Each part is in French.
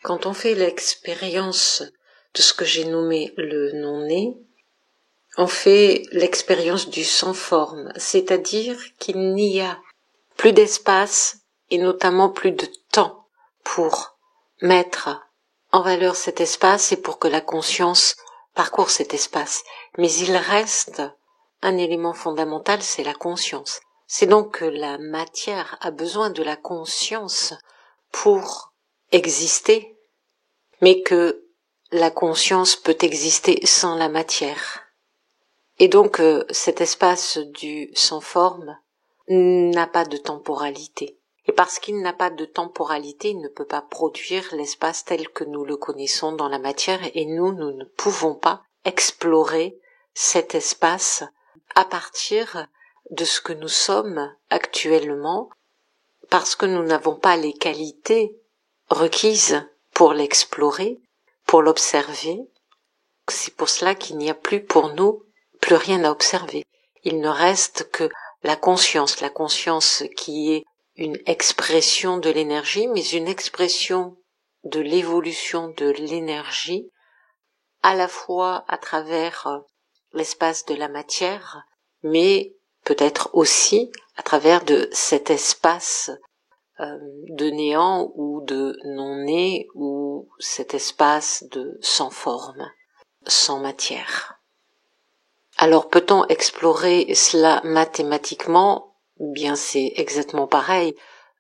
Quand on fait l'expérience de ce que j'ai nommé le non-né, on fait l'expérience du sans-forme, c'est-à-dire qu'il n'y a plus d'espace et notamment plus de temps pour mettre en valeur cet espace et pour que la conscience parcourt cet espace. Mais il reste un élément fondamental, c'est la conscience. C'est donc que la matière a besoin de la conscience pour exister, mais que la conscience peut exister sans la matière. Et donc cet espace du sans forme n'a pas de temporalité. Et parce qu'il n'a pas de temporalité, il ne peut pas produire l'espace tel que nous le connaissons dans la matière, et nous ne pouvons pas explorer cet espace à partir de ce que nous sommes actuellement, parce que nous n'avons pas les qualités requises pour l'explorer, pour l'observer. C'est pour cela qu'il n'y a plus pour nous plus rien à observer. Il ne reste que la conscience qui est une expression de l'énergie, mais une expression de l'évolution de l'énergie, à la fois à travers l'espace de la matière, mais peut-être aussi à travers de cet espace de néant ou de non-né, ou cet espace de sans forme, sans matière. Alors peut-on explorer cela mathématiquement? Bien, c'est exactement pareil.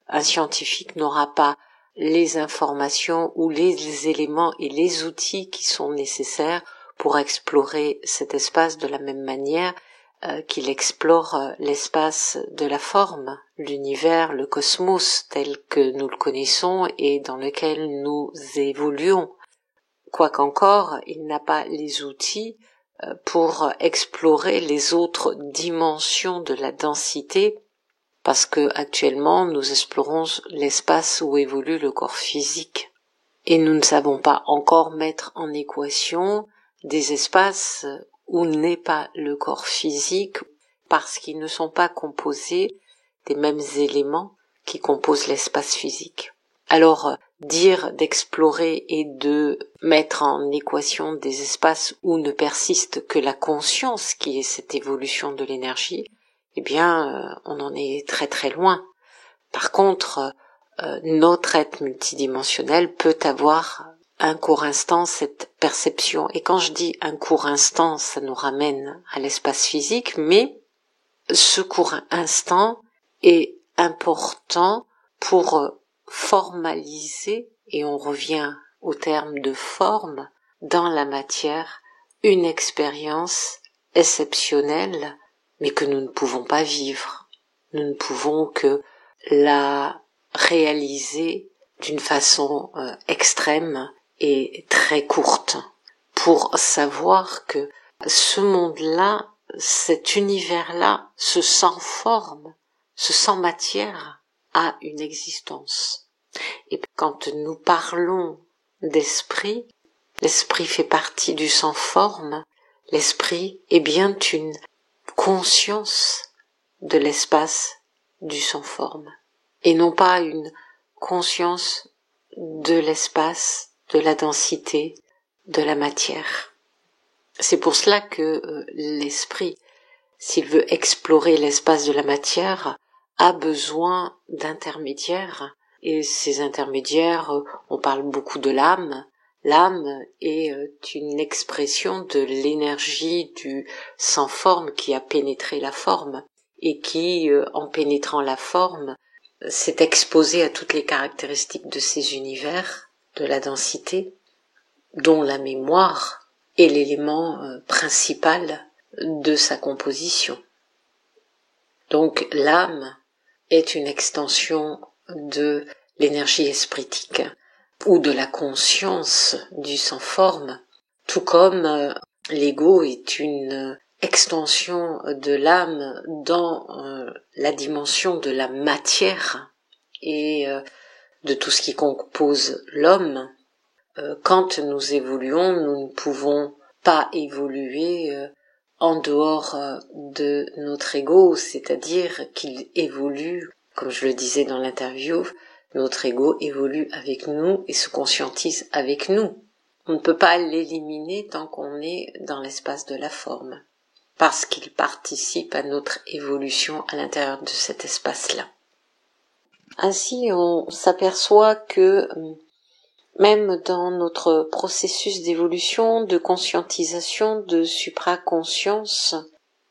Un scientifique n'aura pas les informations ou les éléments et les outils qui sont nécessaires pour explorer cet espace de la même manière qu'il explore l'espace de la forme, l'univers, le cosmos tel que nous le connaissons et dans lequel nous évoluons. Quoiqu'encore, il n'a pas les outils pour explorer les autres dimensions de la densité, parce que actuellement nous explorons l'espace où évolue le corps physique et nous ne savons pas encore mettre en équation des espaces où n'est pas le corps physique, parce qu'ils ne sont pas composés des mêmes éléments qui composent l'espace physique. Alors, dire d'explorer et de mettre en équation des espaces où ne persiste que la conscience, qui est cette évolution de l'énergie, eh bien, on en est très très loin. Par contre, notre être multidimensionnel peut avoir un court instant cette perception. Et quand je dis un court instant, ça nous ramène à l'espace physique, mais ce court instant est important pour formaliser, et on revient au terme de forme, dans la matière, une expérience exceptionnelle, mais que nous ne pouvons pas vivre. Nous ne pouvons que la réaliser d'une façon extrême et très courte, pour savoir que ce monde-là, cet univers-là, ce sans forme, ce sans matière, a une existence. Et quand nous parlons d'esprit, l'esprit fait partie du sans forme, l'esprit est bien une conscience de l'espace du sans forme, et non pas une conscience de l'espace, de la densité, de la matière. C'est pour cela que l'esprit, s'il veut explorer l'espace de la matière, a besoin d'intermédiaires. Et ces intermédiaires, on parle beaucoup de l'âme. L'âme est une expression de l'énergie du sans forme qui a pénétré la forme et qui, en pénétrant la forme, s'est exposé à toutes les caractéristiques de ces univers, de la densité, dont la mémoire est l'élément principal de sa composition. Donc l'âme est une extension de l'énergie espritique ou de la conscience du sans forme, tout comme l'ego est une extension de l'âme dans la dimension de la matière et de tout ce qui compose l'homme. Quand nous évoluons, nous ne pouvons pas évoluer en dehors de notre ego, c'est-à-dire qu'il évolue, comme je le disais dans l'interview, Notre ego évolue avec nous et se conscientise avec nous. On ne peut pas l'éliminer tant qu'on est dans l'espace de la forme, parce qu'il participe à notre évolution à l'intérieur de cet espace-là. Ainsi, on s'aperçoit que même dans notre processus d'évolution, de conscientisation, de supraconscience,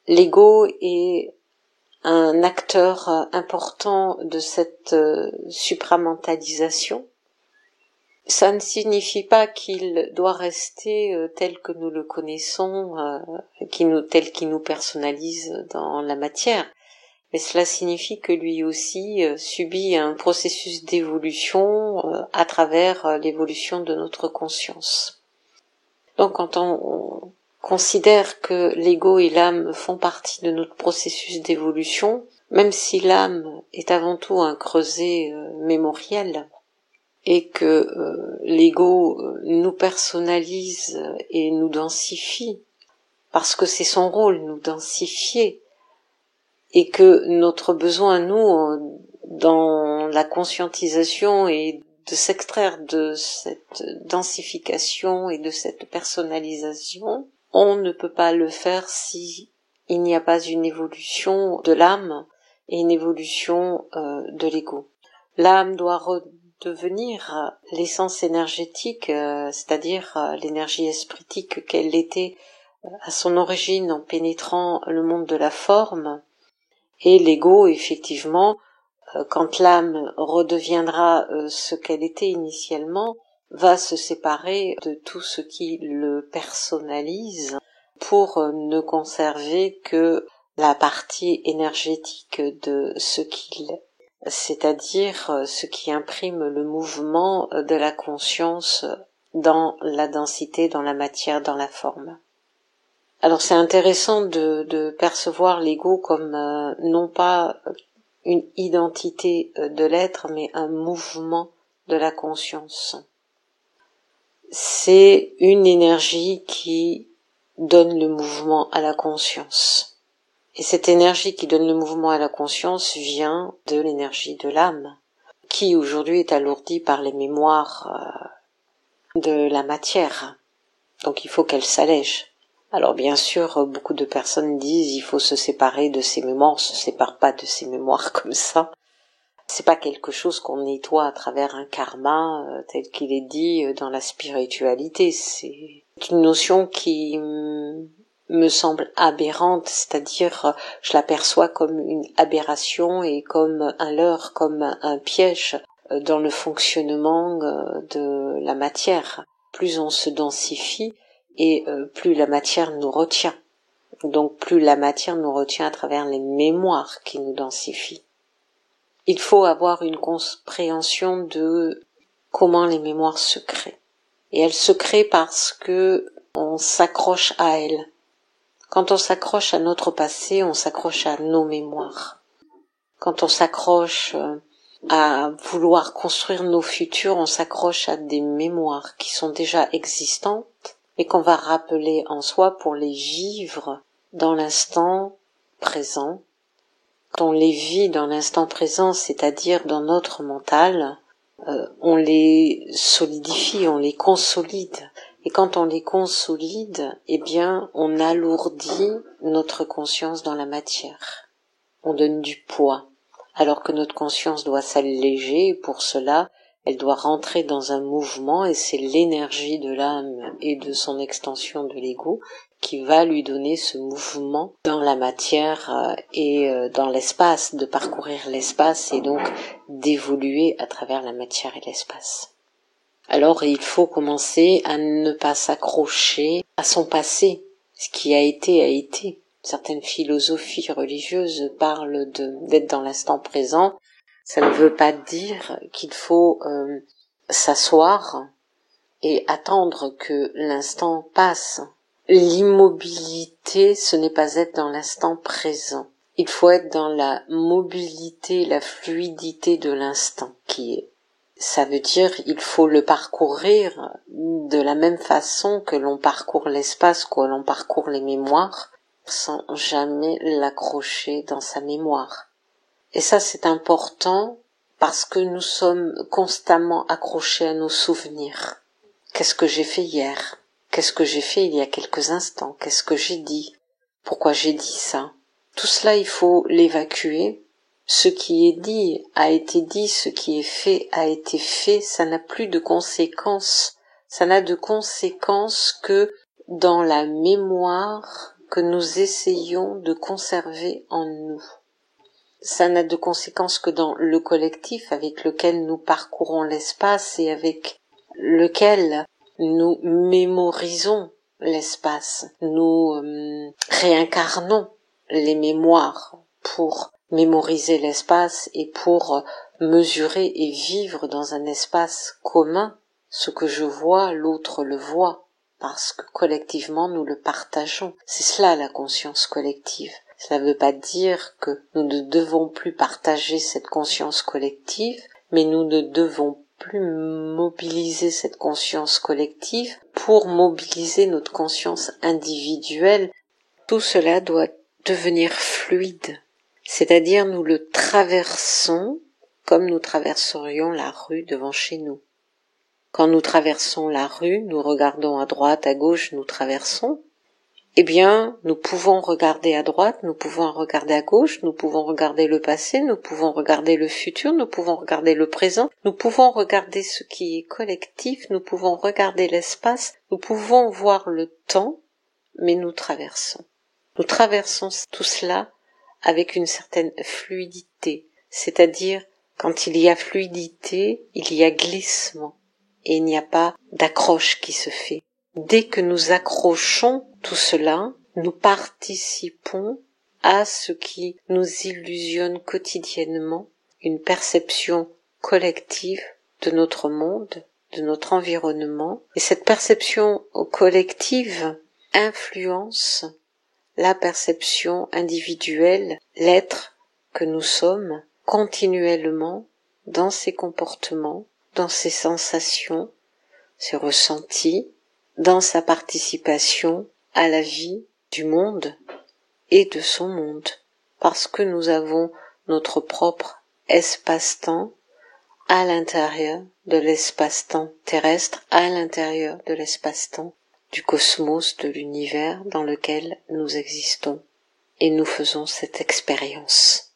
l'ego est un acteur important de cette supramentalisation. Ça ne signifie pas qu'il doit rester tel que nous le connaissons, tel qu'il nous personnalise dans la matière, mais cela signifie que lui aussi subit un processus d'évolution à travers l'évolution de notre conscience. Donc quand on considère que l'ego et l'âme font partie de notre processus d'évolution, même si l'âme est avant tout un creuset mémoriel, et que l'ego nous personnalise et nous densifie, parce que c'est son rôle, nous densifier, et que notre besoin, nous, dans la conscientisation et de s'extraire de cette densification et de cette personnalisation, on ne peut pas le faire si il n'y a pas une évolution de l'âme et une évolution de l'ego. L'âme doit redevenir l'essence énergétique, c'est-à-dire l'énergie espritique qu'elle était à son origine en pénétrant le monde de la forme, et l'ego, effectivement, quand l'âme redeviendra ce qu'elle était initialement, va se séparer de tout ce qui le personnalise pour ne conserver que la partie énergétique de ce qu'il est, c'est-à-dire ce qui imprime le mouvement de la conscience dans la densité, dans la matière, dans la forme. Alors c'est intéressant de percevoir l'ego comme non pas une identité de l'être, mais un mouvement de la conscience. C'est une énergie qui donne le mouvement à la conscience. Et cette énergie qui donne le mouvement à la conscience vient de l'énergie de l'âme, qui aujourd'hui est alourdie par les mémoires de la matière. Donc il faut qu'elle s'allège. Alors bien sûr, beaucoup de personnes disent il faut se séparer de ces mémoires, on se sépare pas de ces mémoires comme ça. C'est pas quelque chose qu'on nettoie à travers un karma tel qu'il est dit dans la spiritualité. C'est une notion qui me semble aberrante, c'est-à-dire je l'aperçois comme une aberration et comme un leurre, comme un piège dans le fonctionnement de la matière. Plus on se densifie, et plus la matière nous retient. Donc plus la matière nous retient à travers les mémoires qui nous densifient. Il faut avoir une compréhension de comment les mémoires se créent. Et elles se créent parce que on s'accroche à elles. Quand on s'accroche à notre passé, on s'accroche à nos mémoires. Quand on s'accroche à vouloir construire nos futurs, on s'accroche à des mémoires qui sont déjà existantes et qu'on va rappeler en soi pour les vivre dans l'instant présent. Quand on les vit dans l'instant présent, c'est-à-dire dans notre mental, on les solidifie, on les consolide. Et quand on les consolide, eh bien, on alourdit notre conscience dans la matière. On donne du poids, alors que notre conscience doit s'alléger, et pour cela, elle doit rentrer dans un mouvement, et c'est l'énergie de l'âme et de son extension de l'ego qui va lui donner ce mouvement dans la matière et dans l'espace, de parcourir l'espace et donc d'évoluer à travers la matière et l'espace. Alors il faut commencer à ne pas s'accrocher à son passé. Ce qui a été. Certaines philosophies religieuses parlent d'être dans l'instant présent. Ça ne veut pas dire qu'il faut s'asseoir et attendre que l'instant passe. L'immobilité, ce n'est pas être dans l'instant présent. Il faut être dans la mobilité, la fluidité de l'instant qui est. Ça veut dire il faut le parcourir de la même façon que l'on parcourt l'espace, que l'on parcourt les mémoires, sans jamais l'accrocher dans sa mémoire. Et ça, c'est important parce que nous sommes constamment accrochés à nos souvenirs. Qu'est-ce que j'ai fait hier? Qu'est-ce que j'ai fait il y a quelques instants? Qu'est-ce que j'ai dit? Pourquoi j'ai dit ça? Tout cela, il faut l'évacuer. Ce qui est dit a été dit, ce qui est fait a été fait, ça n'a plus de conséquences. Ça n'a de conséquences que dans la mémoire que nous essayons de conserver en nous. Ça n'a de conséquences que dans le collectif avec lequel nous parcourons l'espace et avec lequel nous mémorisons l'espace. Nous réincarnons les mémoires pour mémoriser l'espace et pour mesurer et vivre dans un espace commun. Ce que je vois, l'autre le voit, parce que collectivement nous le partageons. C'est cela la conscience collective. Cela ne veut pas dire que nous ne devons plus partager cette conscience collective, mais nous ne devons plus mobiliser cette conscience collective pour mobiliser notre conscience individuelle. Tout cela doit devenir fluide, c'est-à-dire nous le traversons comme nous traverserions la rue devant chez nous. Quand nous traversons la rue, nous regardons à droite, à gauche, nous traversons, eh bien, nous pouvons regarder à droite, nous pouvons regarder à gauche, nous pouvons regarder le passé, nous pouvons regarder le futur, nous pouvons regarder le présent, nous pouvons regarder ce qui est collectif, nous pouvons regarder l'espace, nous pouvons voir le temps, mais nous traversons. Nous traversons tout cela avec une certaine fluidité, c'est-à-dire, quand il y a fluidité, il y a glissement, et il n'y a pas d'accroche qui se fait. Dès que nous accrochons tout cela, nous participons à ce qui nous illusionne quotidiennement, une perception collective de notre monde, de notre environnement. Et cette perception collective influence la perception individuelle, l'être que nous sommes continuellement dans ses comportements, dans ses sensations, ses ressentis, dans sa participation à la vie du monde et de son monde, parce que nous avons notre propre espace-temps à l'intérieur de l'espace-temps terrestre, à l'intérieur de l'espace-temps du cosmos, de l'univers dans lequel nous existons, et nous faisons cette expérience.